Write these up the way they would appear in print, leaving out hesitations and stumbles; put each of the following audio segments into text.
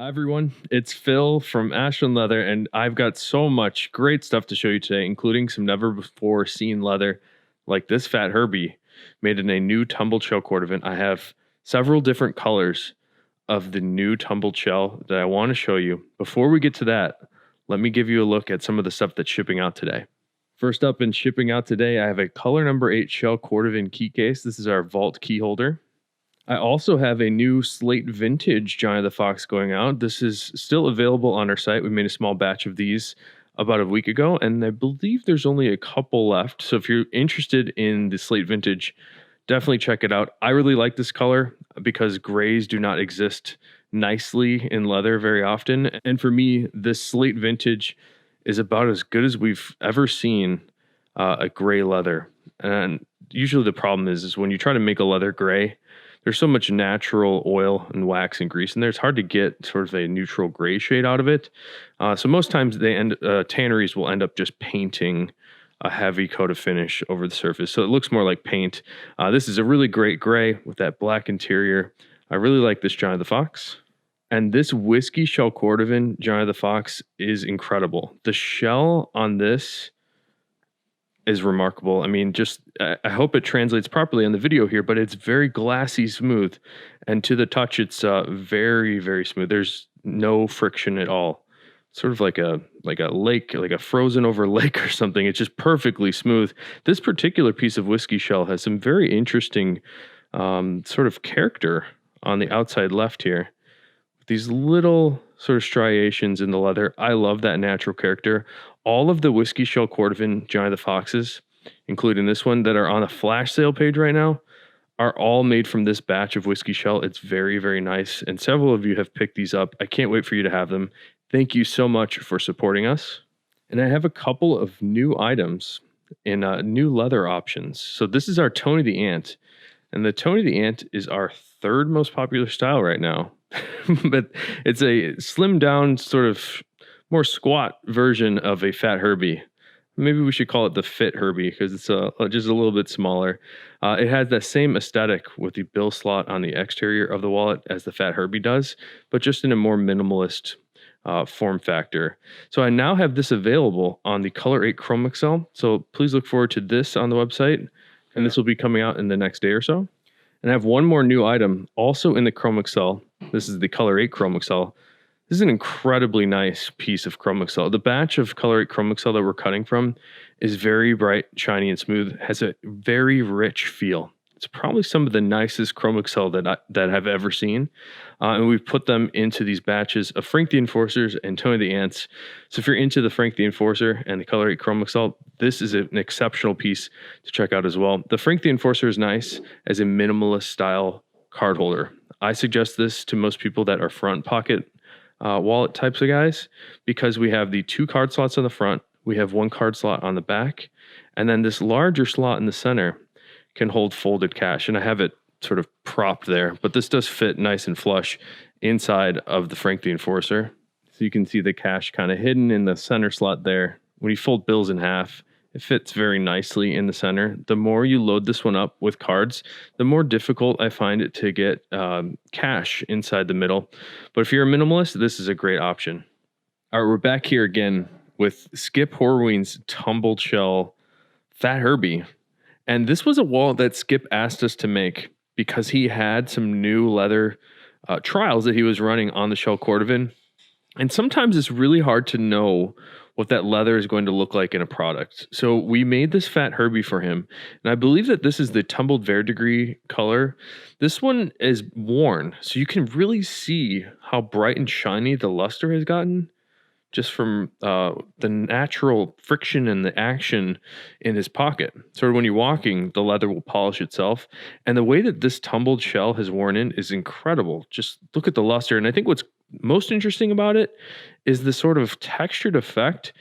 Hi everyone, it's Phil from Ashland Leather, and I've got so much great stuff to show you today, including some never before seen leather like this Fat Herbie made in a new tumbled shell Cordovan. I have several different colors of the new tumbled shell that I want to show you. Before we get to that, let me give you a look at some of the stuff that's shipping out today. First up in shipping out today, I have a color number 8 shell Cordovan key case. This is our vault key holder. I also have a new slate vintage Johnny the Fox going out. This is still available on our site. We made a small batch of these about a week ago, and I believe there's only a couple left. So if you're interested in the slate vintage, definitely check it out. I really like this color because grays do not exist nicely in leather very often. And for me, this slate vintage is about as good as we've ever seen a gray leather. And usually the problem is when you try to make a leather gray, there's so much natural oil and wax and grease in there. It's hard to get sort of a neutral gray shade out of it. So most times tanneries will end up just painting a heavy coat of finish over the surface. So it looks more like paint. This is a really great gray with that black interior. I really like this Johnny the Fox. And this whiskey shell Cordovan Johnny the Fox is incredible. The shell on this is remarkable. I mean, I hope it translates properly on the video here, but it's very glassy smooth, and to the touch, it's very, very smooth. There's no friction at all. Sort of like a lake, like a frozen over lake or something. It's just perfectly smooth. This particular piece of whiskey shell has some very interesting sort of character on the outside left here. These little sort of striations in the leather. I love that natural character. All of the whiskey shell Cordovan Johnny the Foxes, including this one, that are on a flash sale page right now, are all made from this batch of whiskey shell. It's very, very nice. And several of you have picked these up. I can't wait for you to have them. Thank you so much for supporting us. And I have a couple of new items in new leather options. So this is our Tony the Ant. And the Tony the Ant is our third most popular style right now. But it's a slimmed down, sort of more squat version of a Fat Herbie. Maybe we should call it the Fit Herbie because it's just a little bit smaller. It has that same aesthetic with the bill slot on the exterior of the wallet as the Fat Herbie does, but just in a more minimalist form factor. So I now have this available on the Color 8 Chrome XL. So please look forward to this on the website, and this will be coming out in the next day or so. And I have one more new item also in the Chrome XL. This is the Color 8 Chrome XL. This is an incredibly nice piece of Chrome XL. The batch of Color 8 Chrome XL that we're cutting from is very bright, shiny, and smooth. Has a very rich feel. It's probably some of the nicest Chrome XL that I've ever seen. And we've put them into these batches of Frank the Enforcers and Tony the Ants. So if you're into the Frank the Enforcer and the Color 8 Chrome XL, this is an exceptional piece to check out as well. The Frank the Enforcer is nice as a minimalist style card holder. I suggest this to most people that are front pocket wallet types of guys because we have the 2 card slots on the front, we have 1 card slot on the back, and then this larger slot in the center can hold folded cash. And I have it sort of propped there, but this does fit nice and flush inside of the Frank the Enforcer. So you can see the cash kind of hidden in the center slot there. When you fold bills in half, it fits very nicely in the center. The more you load this one up with cards, the more difficult I find it to get cash inside the middle. But if you're a minimalist, this is a great option. All right, we're back here again with Skip Horween's Tumbled Shell Fat Herbie. And this was a wallet that Skip asked us to make because he had some new leather trials that he was running on the shell Cordovan. And sometimes it's really hard to know what that leather is going to look like in a product. So we made this Fat Herbie for him. And I believe that this is the Tumbled Verdigris color. This one is worn, so you can really see how bright and shiny the luster has gotten just from the natural friction and the action in his pocket. Sort of when you're walking, the leather will polish itself. And the way that this tumbled shell has worn in is incredible. Just look at the luster. And I think what's most interesting about it is the sort of textured effect.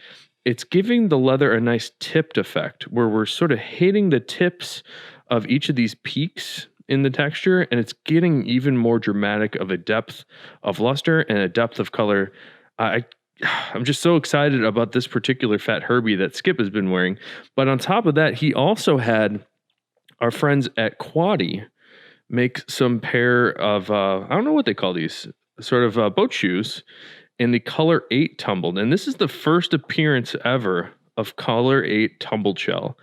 It's giving the leather a nice tipped effect where we're sort of hitting the tips of each of these peaks in the texture, and it's getting even more dramatic of a depth of luster and a depth of color. I'm just so excited about this particular Fat Herbie that Skip has been wearing. But on top of that, he also had our friends at Quaddy make some pair of, I don't know what they call these. sort of boat shoes in the Color 8 Tumbled. And this is the first appearance ever of Color 8 Tumbled shell.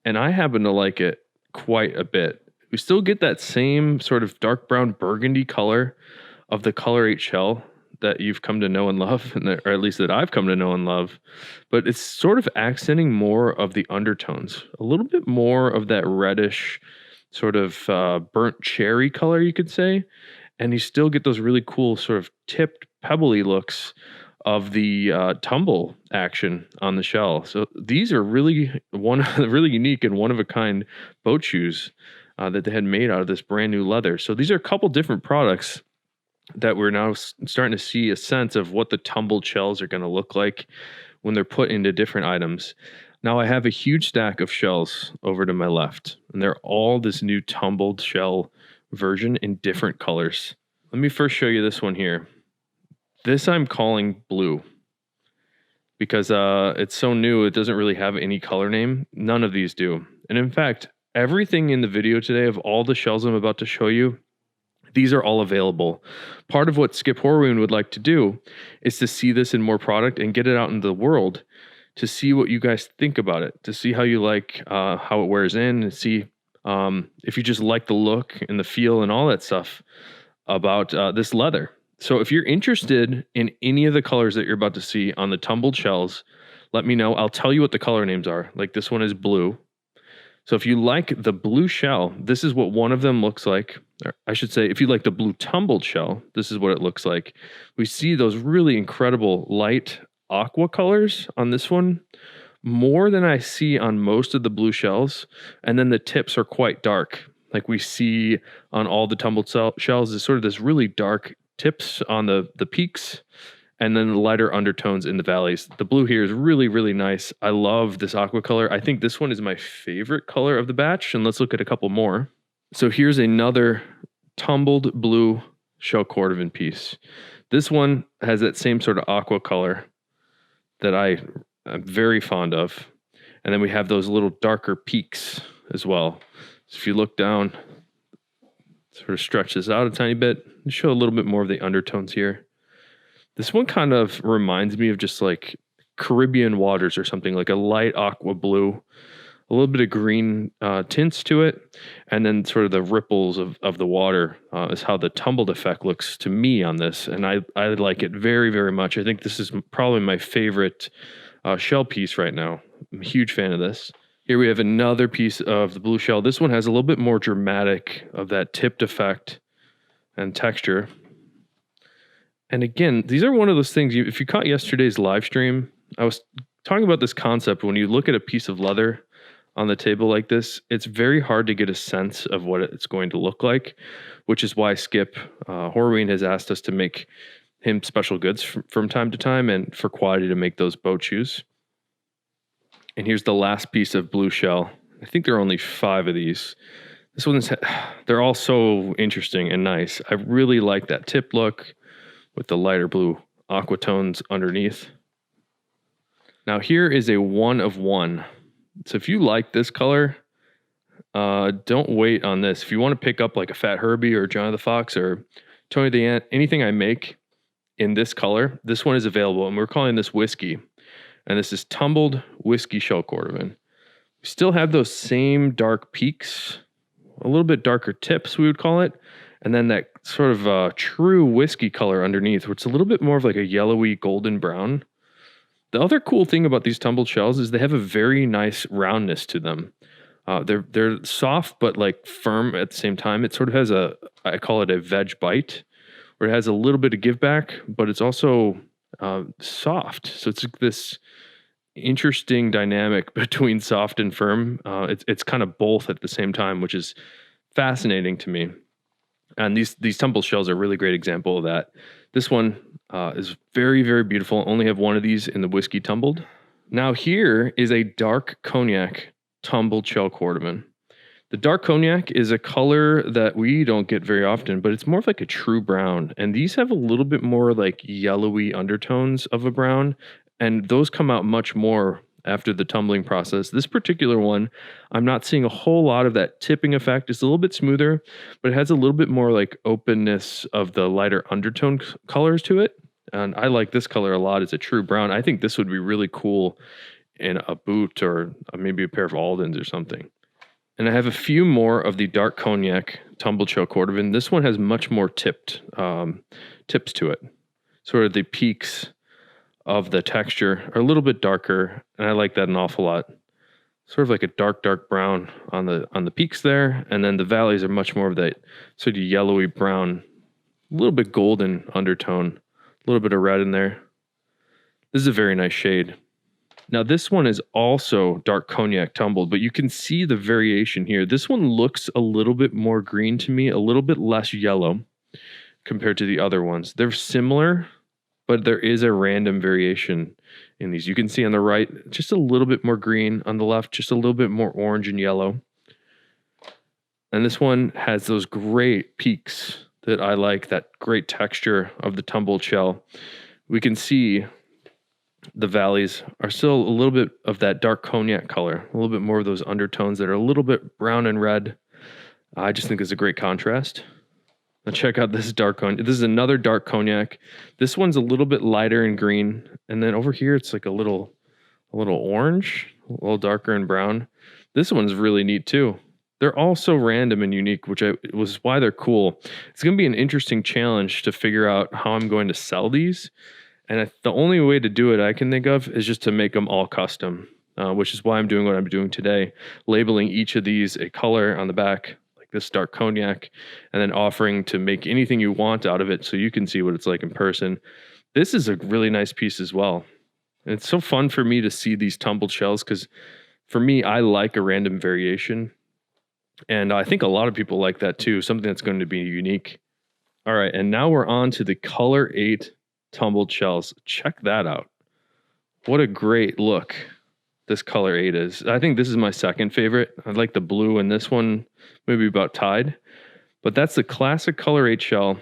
And I happen to like it quite a bit. We still get that same sort of dark brown burgundy color of the Color 8 shell that you've come to know and love, or at least that I've come to know and love. But it's sort of accenting more of the undertones, a little bit more of that reddish sort of burnt cherry color, you could say. And you still get those really cool sort of tipped pebbly looks of the tumble action on the shell. So these are really really unique and one of a kind boat shoes that they had made out of this brand new leather. So these are a couple different products that we're now starting to see a sense of what the tumbled shells are going to look like when they're put into different items. Now I have a huge stack of shells over to my left, and they're all this new tumbled shell version in different colors. Let me first show you this one here. This I'm calling blue because it's so new, it doesn't really have any color name. None of these do. And in fact, everything in the video today of all the shells I'm about to show you, these are all available. Part of what Skip Horween would like to do is to see this in more product and get it out into the world to see what you guys think about it, to see how you like how it wears in, and see if you just like the look and the feel and all that stuff about this leather. So if you're interested in any of the colors that you're about to see on the tumbled shells, let me know. I'll tell you what the color names are. Like this one is blue. So if you like the blue shell, this is what one of them looks like. Or I should say, if you like the blue tumbled shell, this is what it looks like. We see those really incredible light aqua colors on this one, more than I see on most of the blue shells. And then the tips are quite dark. Like we see on all the tumbled shells is sort of this really dark tips on the peaks, and then the lighter undertones in the valleys. The blue here is really, really nice. I love this aqua color. I think this one is my favorite color of the batch, and let's look at a couple more. So here's another tumbled blue shell Cordovan piece. This one has that same sort of aqua color that I'm very fond of. And then we have those little darker peaks as well. So if you look down, sort of stretch this out a tiny bit, show a little bit more of the undertones here. This one kind of reminds me of just like Caribbean waters or something, like a light aqua blue, a little bit of green tints to it, and then sort of the ripples of the water is how the tumbled effect looks to me on this. And I like it very, very much. I think this is probably my favorite shell piece right now. I'm a huge fan of this. Here we have another piece of the blue shell. This one has a little bit more dramatic of that tipped effect and texture. And again, these are one of those things, if you caught yesterday's live stream, I was talking about this concept. When you look at a piece of leather on the table like this, it's very hard to get a sense of what it's going to look like, which is why Skip Horween has asked us to make him special goods from time to time, and for Quality to make those boat shoes. And here's the last piece of blue shell. I think there are only 5 of these. This one's, they're all so interesting and nice. I really like that tip look with the lighter blue aqua tones underneath. Now here is a 1 of 1. So if you like this color, don't wait on this. If you want to pick up like a Fat Herbie or John the Fox or Tony the Ant, anything I make in this color, this one is available. And we're calling this whiskey. And this is tumbled whiskey shell Cordovan. We still have those same dark peaks, a little bit darker tips, we would call it. And then that sort of true whiskey color underneath, where it's a little bit more of like a yellowy golden brown. The other cool thing about these tumbled shells is they have a very nice roundness to them. They're soft, but like firm at the same time. It sort of has I call it a veg bite, where it has a little bit of give back, but it's also soft. So it's like this interesting dynamic between soft and firm. It's kind of both at the same time, which is fascinating to me. And these tumbled shells are a really great example of that. This one is very, very beautiful. Only have one of these in the whiskey tumbled. Now here is a dark cognac tumbled shell Cordovan. The dark cognac is a color that we don't get very often, but it's more of like a true brown. And these have a little bit more like yellowy undertones of a brown. And those come out much more after the tumbling process. This particular one, I'm not seeing a whole lot of that tipping effect. It's a little bit smoother, but it has a little bit more like openness of the lighter undertone colors to it. And I like this color a lot. It's a true brown. I think this would be really cool in a boot or maybe a pair of Aldens or something. And I have a few more of the dark cognac tumbled shell Cordovan. This one has much more tips to it. Sort of the peaks of the texture are a little bit darker, and I like that an awful lot. Sort of like a dark brown on the peaks there, and then the valleys are much more of that sort of yellowy brown, a little bit golden undertone, a little bit of red in there. This is a very nice shade. Now this one is also dark cognac tumbled, but you can see the variation here. This one looks a little bit more green to me, a little bit less yellow compared to the other ones. They're similar, but there is a random variation in these. You can see on the right, just a little bit more green. On the left, just a little bit more orange and yellow. And this one has those great peaks that I like, that great texture of the tumbled shell. We can see the valleys are still a little bit of that dark cognac color, a little bit more of those undertones that are a little bit brown and red. I just think it's a great contrast. Now check out this dark cognac. This is another dark cognac. This one's a little bit lighter in green, and then over here it's like a little orange, a little darker and brown. This one's really neat too. They're all so random and unique, which was why they're cool. It's going to be an interesting challenge to figure out how I'm going to sell these. And the only way to do it I can think of is just to make them all custom, which is why I'm doing what I'm doing today, labeling each of these a color on the back, like this dark cognac, and then offering to make anything you want out of it so you can see what it's like in person. This is a really nice piece as well. And it's so fun for me to see these tumbled shells because for me, I like a random variation. And I think a lot of people like that too, something that's going to be unique. All right, and now we're on to the Color 8 tumbled shells. Check that out. What a great look this Color 8 is. I think this is my second favorite. I like the blue in this one, maybe about tied. But that's the classic Color 8 shell,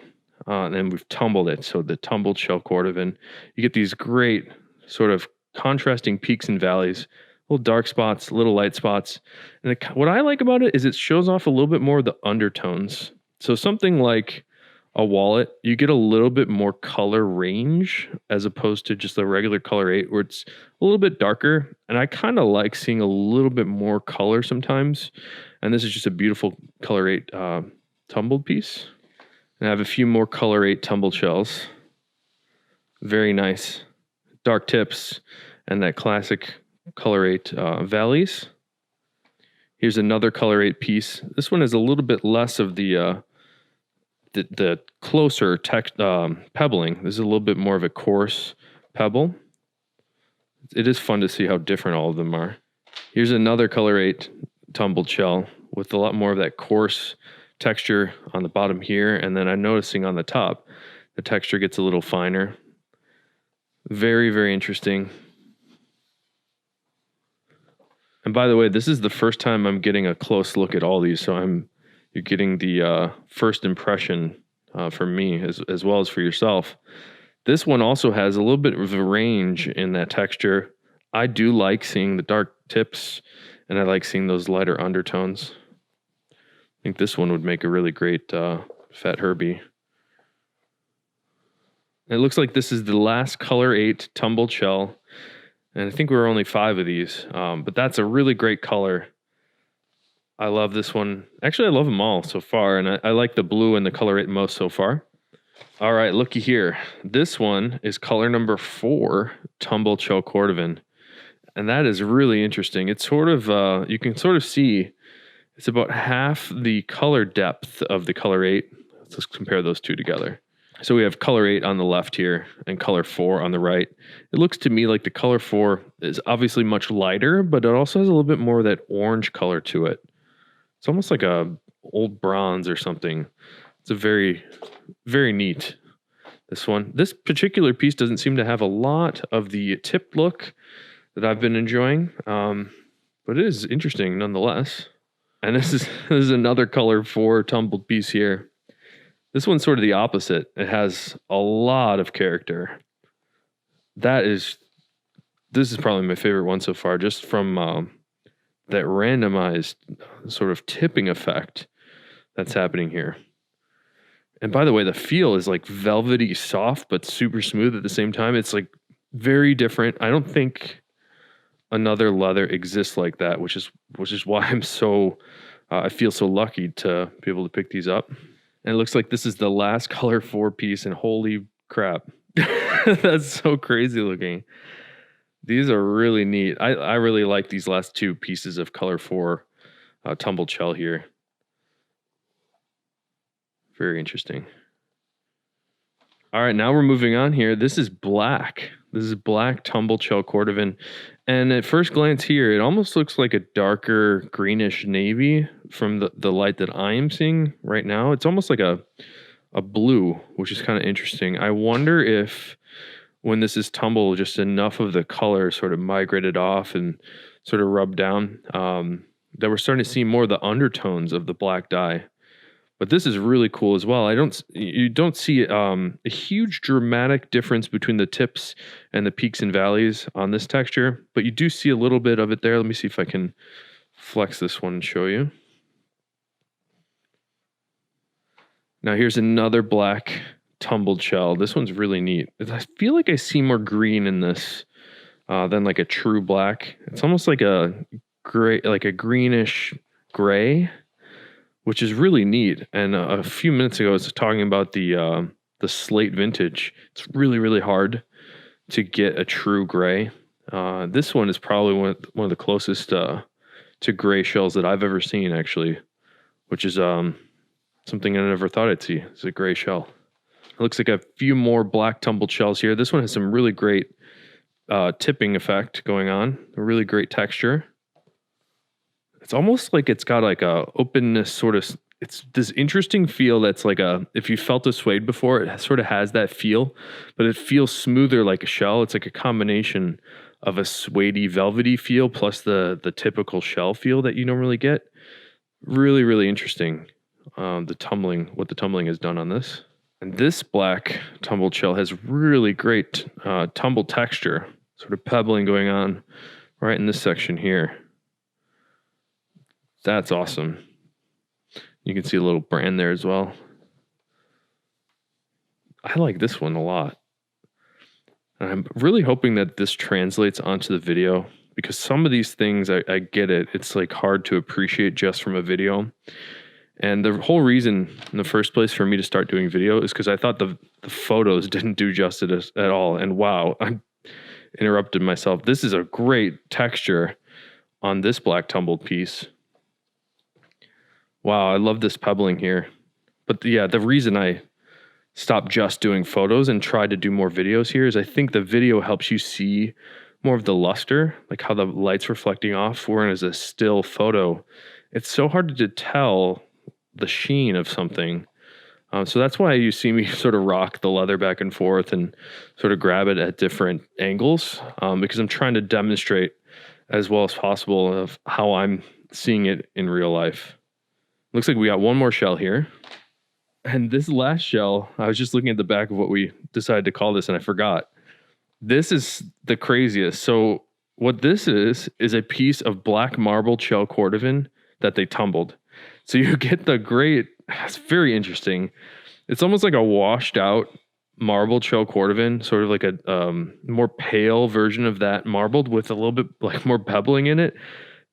and we've tumbled it. So the tumbled shell Cordovan. You get these great sort of contrasting peaks and valleys, little dark spots, little light spots. And what I like about it is it shows off a little bit more of the undertones. So something like a wallet, you get a little bit more color range as opposed to just the regular Color 8 where it's a little bit darker. And I kind of like seeing a little bit more color sometimes. And this is just a beautiful Color 8 tumbled piece. And I have a few more Color 8 tumbled shells. Very nice. Dark tips and that classic Color 8 valleys. Here's another Color 8 piece. This one is a little bit less of the closer pebbling. This is a little bit more of a coarse pebble. It is fun to see how different all of them are. Here's another Color 8 tumbled shell with a lot more of that coarse texture on the bottom here, and then I'm noticing on the top the texture gets a little finer. Very, very interesting. And by the way, this is the first time I'm getting a close look at all these, so you're getting the first impression from me as well as for yourself. This one also has a little bit of a range in that texture. I do like seeing the dark tips, and I like seeing those lighter undertones. I think this one would make a really great Fat Herbie. It looks like this is the last Color 8 tumbled shell, and I think we're only 5 of these, but that's a really great color. I love this one. Actually, I love them all so far, and I like the blue and the Color 8 most so far. All right, looky here. This one is color number 4, tumbled shell Cordovan, and that is really interesting. It's sort of, you can sort of see it's about half the color depth of the Color 8. Let's compare those two together. So we have Color 8 on the left here and Color 4 on the right. It looks to me like the Color 4 is obviously much lighter, but it also has a little bit more of that orange color to it. It's almost like a old bronze or something. It's a very, very neat, this one. This particular piece doesn't seem to have a lot of the tipped look that I've been enjoying, but it is interesting nonetheless. And this is another Color 4 tumbled piece here. This one's sort of the opposite. It has a lot of character. That is This is probably my favorite one so far, just from that randomized sort of tipping effect that's happening here. And by the way, the feel is like velvety soft, but super smooth at the same time. It's like very different. I don't think another leather exists like that, which is why I'm so I feel so lucky to be able to pick these up. And it looks like this is the last color 4 piece, and holy crap, that's so crazy looking. These are really neat. I really like these last 2 pieces of color 4 tumbled shell here. Very interesting. All right, now we're moving on here. This is black. This is black tumbled shell Cordovan. And at first glance here, it almost looks like a darker greenish navy from the light that I am seeing right now. It's almost like a blue, which is kind of interesting. I wonder if when this is tumbled, just enough of the color sort of migrated off and sort of rubbed down, that we're starting to see more of the undertones of the black dye. But this is really cool as well. You don't see a huge dramatic difference between the tips and the peaks and valleys on this texture, but you do see a little bit of it there. Let me see if I can flex this one and show you. Now here's another black tumbled shell. This one's really neat. I feel like I see more green in this than like a true black. It's almost like a gray, like a greenish gray, which is really neat. And a few minutes ago, I was talking about the slate vintage. It's really, really hard to get a true gray. This one is probably one of the closest to gray shells that I've ever seen, actually, which is something I never thought I'd see. It's a gray shell. It looks like a few more black tumbled shells here. This one has some really great tipping effect going on. A really great texture. It's almost like it's got like a openness sort of, it's this interesting feel that's like if you felt a suede before, it sort of has that feel, but it feels smoother like a shell. It's like a combination of a suede-y, velvety feel plus the typical shell feel that you normally get. Really, really interesting. What the tumbling has done on this. And this black tumbled shell has really great tumbled texture, sort of pebbling going on right in this section here. That's awesome. You can see a little brand there as well. I like this one a lot. And I'm really hoping that this translates onto the video, because some of these things, I get it. It's like hard to appreciate just from a video. And the whole reason in the first place for me to start doing video is because I thought the photos didn't do justice at all. And wow, I interrupted myself. This is a great texture on this black tumbled piece. Wow, I love this pebbling here. But yeah, the reason I stopped just doing photos and tried to do more videos here is I think the video helps you see more of the luster, like how the light's reflecting off, whereas a still photo, it's so hard to tell the sheen of something. So that's why you see me sort of rock the leather back and forth and sort of grab it at different angles, because I'm trying to demonstrate as well as possible of how I'm seeing it in real life. Looks like we got one more shell here. And this last shell, I was just looking at the back of what we decided to call this and I forgot. This is the craziest. So what this is a piece of black marbled shell Cordovan that they tumbled. So you get the great, it's very interesting. It's almost like a washed out marbled shell Cordovan, sort of like a more pale version of that marbled with a little bit like more pebbling in it.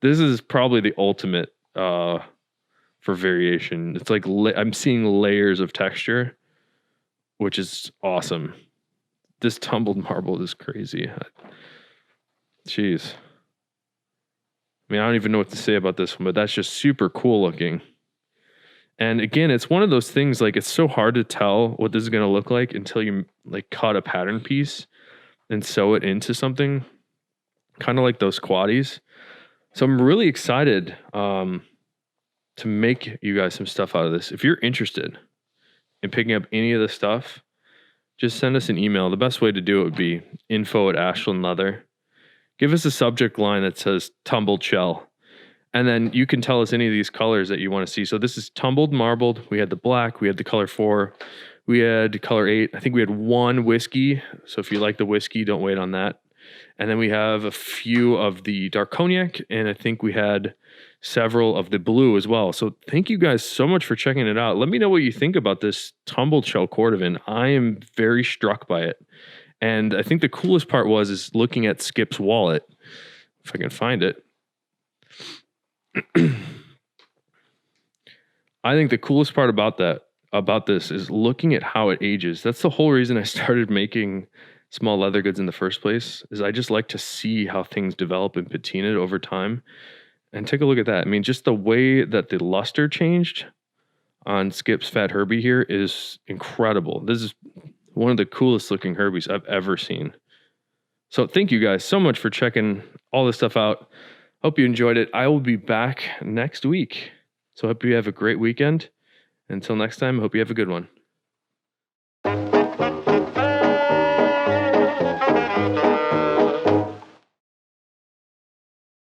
This is probably the ultimate for variation. It's like I'm seeing layers of texture, which is awesome. This tumbled marble is crazy. Jeez. I mean, I don't even know what to say about this one, but that's just super cool looking. And again, it's one of those things, like, it's so hard to tell what this is going to look like until you like cut a pattern piece and sew it into something, kind of like those quaddies. So I'm really excited to make you guys some stuff out of this. If you're interested in picking up any of this stuff, just send us an email. The best way to do it would be info@Ashland Leather. Give us a subject line that says tumbled shell. And then you can tell us any of these colors that you want to see. So this is tumbled marbled. We had the black. We had the color 4. We had color 8. I think we had 1 whiskey. So if you like the whiskey, don't wait on that. And then we have a few of the dark cognac, and I think we had several of the blue as well. So thank you guys so much for checking it out. Let me know what you think about this tumbled shell Cordovan. I am very struck by it. And I think the coolest part is looking at Skip's wallet, if I can find it. I think the coolest part about this is looking at how it ages. That's the whole reason I started making small leather goods in the first place, is I just like to see how things develop and patina over time. And take a look at that. I mean, just the way that the luster changed on Skip's Fat Herbie here is incredible. This is one of the coolest looking Herbies I've ever seen. So thank you guys so much for checking all this stuff out. Hope you enjoyed it. I will be back next week. So hope you have a great weekend. Until next time, hope you have a good one.